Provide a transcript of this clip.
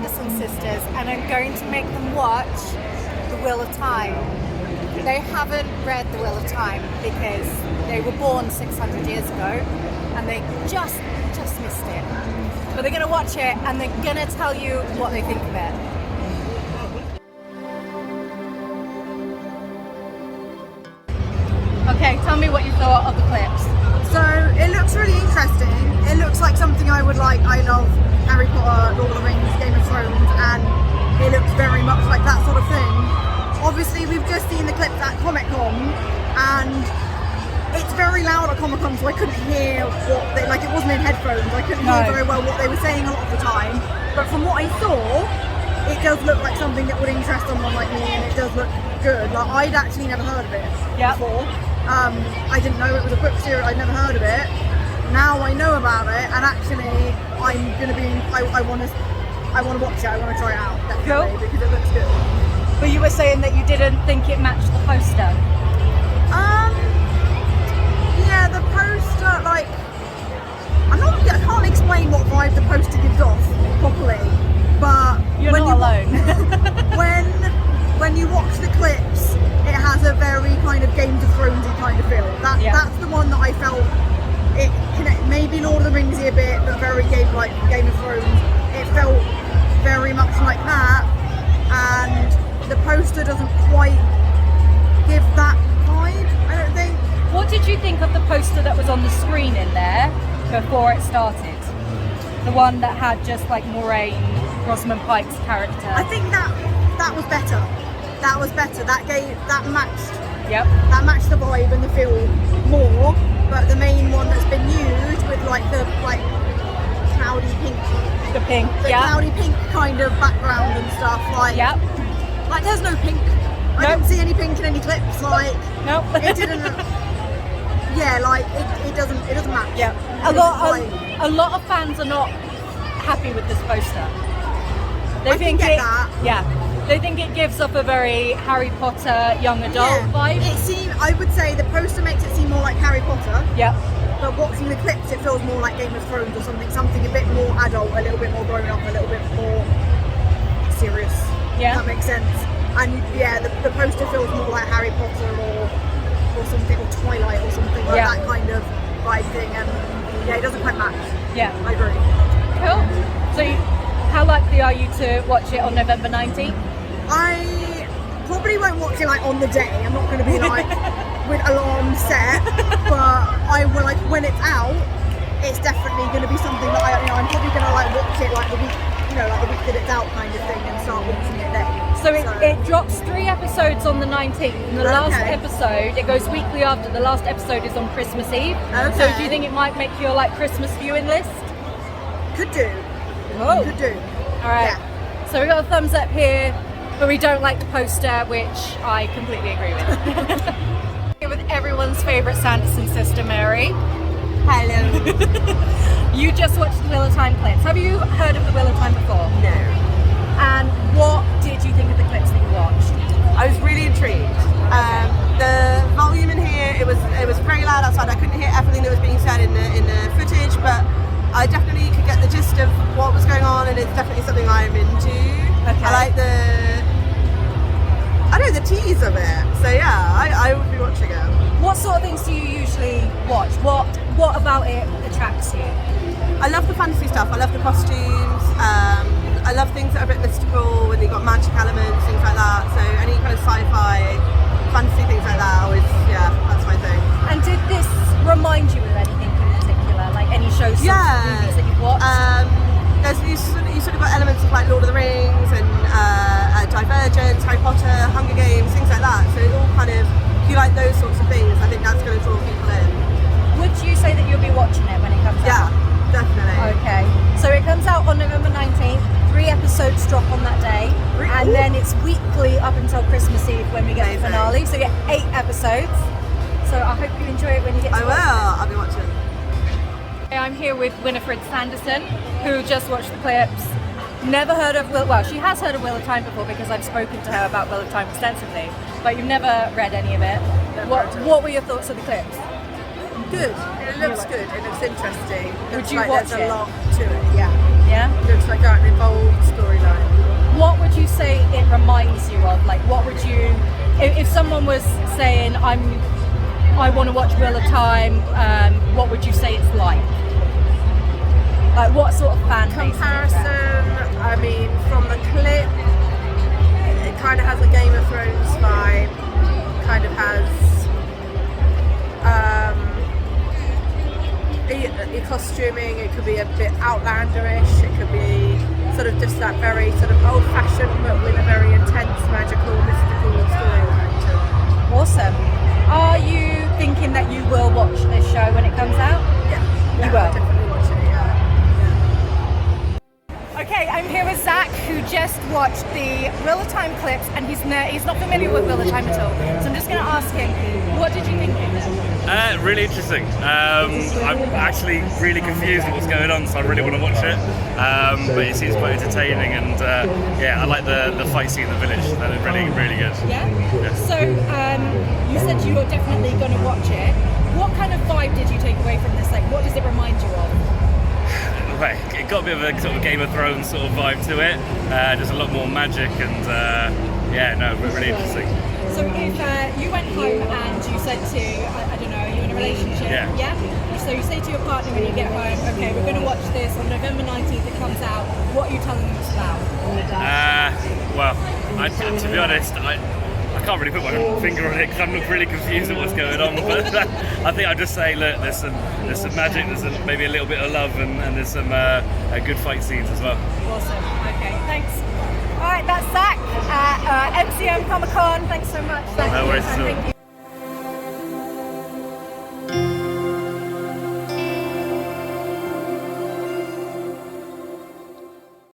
Sanderson sisters, and I'm going to make them watch The Wheel of Time. They haven't read The Wheel of Time because they were born 600 years ago and they just missed it. But they're going to watch it and they're going to tell you what they think of it. Okay, tell me what you thought of the clips. So it looks really interesting. It looks like something I would like. I love Harry Potter, Lord of the Rings, Game of Thrones, and it looks very much like that sort of thing. Obviously, we've just seen the clips at Comic-Con, and it's very loud at Comic-Con, so I couldn't hear what they, like, it wasn't in headphones. I couldn't hear very well what they were saying a lot of the time. But from what I saw, it does look like something that would interest someone like me, and it does look good. Like, I'd actually never heard of it before. I didn't know it was a book series. I'd never heard of it. Now I know about it, and actually, I'm gonna be. I want to watch it. I want to try it out definitely because it looks good. But you were saying that you didn't think it matched the poster. Yeah, the poster, like, I can't explain what vibe the poster gives off properly, but You're not alone. when you watch the clips, it has a very kind of Game of Thronesy kind of feel. That's the one that I felt it connect. Maybe Lord of the Rings a bit, but very Game of Thrones. It felt very much like that, and the poster doesn't quite give that vibe, I don't think. What did you think of the poster that was on the screen in there before it started? The one that had just like Moraine, Rosamund Pike's character. I think that was better. That was better. That matched. Yep. That matched the vibe and the feel more. But the main one that's been used with like the cloudy pink. The pink. The cloudy pink kind of background and stuff. Like. Yep. Like there's no pink. I didn't see any pink in any clips. Like. Nope. It didn't. Yeah, like it doesn't match. Yeah. A lot of fans are not happy with this poster. They think they think it gives off a very Harry Potter young adult vibe. I would say the poster makes it seem more like Harry Potter. Yeah. But watching the clips, it feels more like Game of Thrones or something a bit more adult, a little bit more grown up, a little bit more serious. Yeah. If that makes sense. And yeah, the poster feels more like Harry Potter or something, or Twilight or something like that kind of vibe thing. And yeah, it doesn't quite match. Yeah. I agree. Cool. So how likely are you to watch it on November 19th? I probably won't watch it like on the day. I'm not going to be like with alarm set, but I will, like, when it's out, it's definitely going to be something that I'm probably going to like watch it like the week, like the week that it's out kind of thing, and start watching it then. So it drops 3 episodes on the 19th, and the last episode, it goes weekly after. The last episode is on Christmas Eve. Okay. So do you think it might make your like Christmas viewing list? Could do. Oh. Could do. All right. Yeah. So we got a thumbs up here, but we don't like the poster, which I completely agree with. Here with everyone's favourite Sanderson sister, Mary. Hello. You just watched the Wheel of Time clips. Have you heard of the Wheel of Time before? No. And what did you think of the clips that you watched? I was really intrigued. The volume in here, it was very loud outside. I couldn't hear everything that was being said in the footage, but I definitely could get the gist of what was going on, and it's definitely something I'm into. Okay. I like the tease of it. So yeah, I would be watching it. What sort of things do you usually watch? What about it attracts you? I love the fantasy stuff. I love the costumes. I love things that are a bit mystical when they've got magic elements, things like that. So any kind of sci-fi, fantasy things like that, that's my thing. And did this remind you of anything in particular? Like any shows, movies that you've watched? You sort of got elements of like Lord of the Rings and Divergence, Harry Potter, Hunger Games, things like that. So it all kind of, if you like those sorts of things, I think that's going to draw people in. Would you say that you'll be watching it when it comes out? Yeah, definitely. Okay, so it comes out on November 19th. 3 episodes drop on that day, and then it's weekly up until Christmas Eve when we get the finale. So you get 8 episodes. So I hope you enjoy it when you get to watch it. I'll be watching. I'm here with Winifred Sanderson, who just watched the clips. Never heard of she has heard of Wheel of Time before because I've spoken to her about Wheel of Time extensively, but you've never read any of it. What were your thoughts of the clips? Good. It looks good. It looks interesting. Would you watch there's it? a lot to it. Yeah. Yeah. Looks like an involved storyline. What would you say it reminds you of? Like, what would you, if someone was saying, I want to watch Wheel of Time, what would you say it's like? Like, what sort of fan base? Comparison, I mean, from the clip, it kind of has a Game of Thrones vibe, kind of has your costuming, it could be a bit outlanderish, it could be sort of just that very sort of old-fashioned but with a very intense, magical, mystical storyline to it. Awesome. Are you thinking that you will watch this show when it comes out? Yeah, You will? I'll definitely watch it, yeah. Okay, I'm here with Zach, who just watched the Wheel of Time clips, and he's not familiar with Wheel of Time at all. So I'm just going to ask him, what did you think of it? Really interesting. I'm actually really confused with what's going on, so I really want to watch it. But it seems quite entertaining, and yeah, I like the fight scene in the village. That is really, really good. Yeah? Yes. So you said you were definitely going to watch it. What kind of vibe did you take away from this? Like, what does it remind you of? Right, it got a bit of a sort of Game of Thrones sort of vibe to it. There's a lot more magic, and yeah, no, really interesting. So if you went home and you said to, I don't know, you're in a relationship, Yeah. So you say to your partner when you get home, okay, we're going to watch this on November 19th, it comes out, what are you telling them it's about? Well, to be honest, I can't really put my finger on it because I'm not really confused at what's going on. But I think I'd just say, look, there's some magic, there's maybe a little bit of love, and there's some good fight scenes as well. Awesome. Okay, thanks. All right, that's Zach at MCM Comic Con. Thanks so much. No worries at all. Thank you.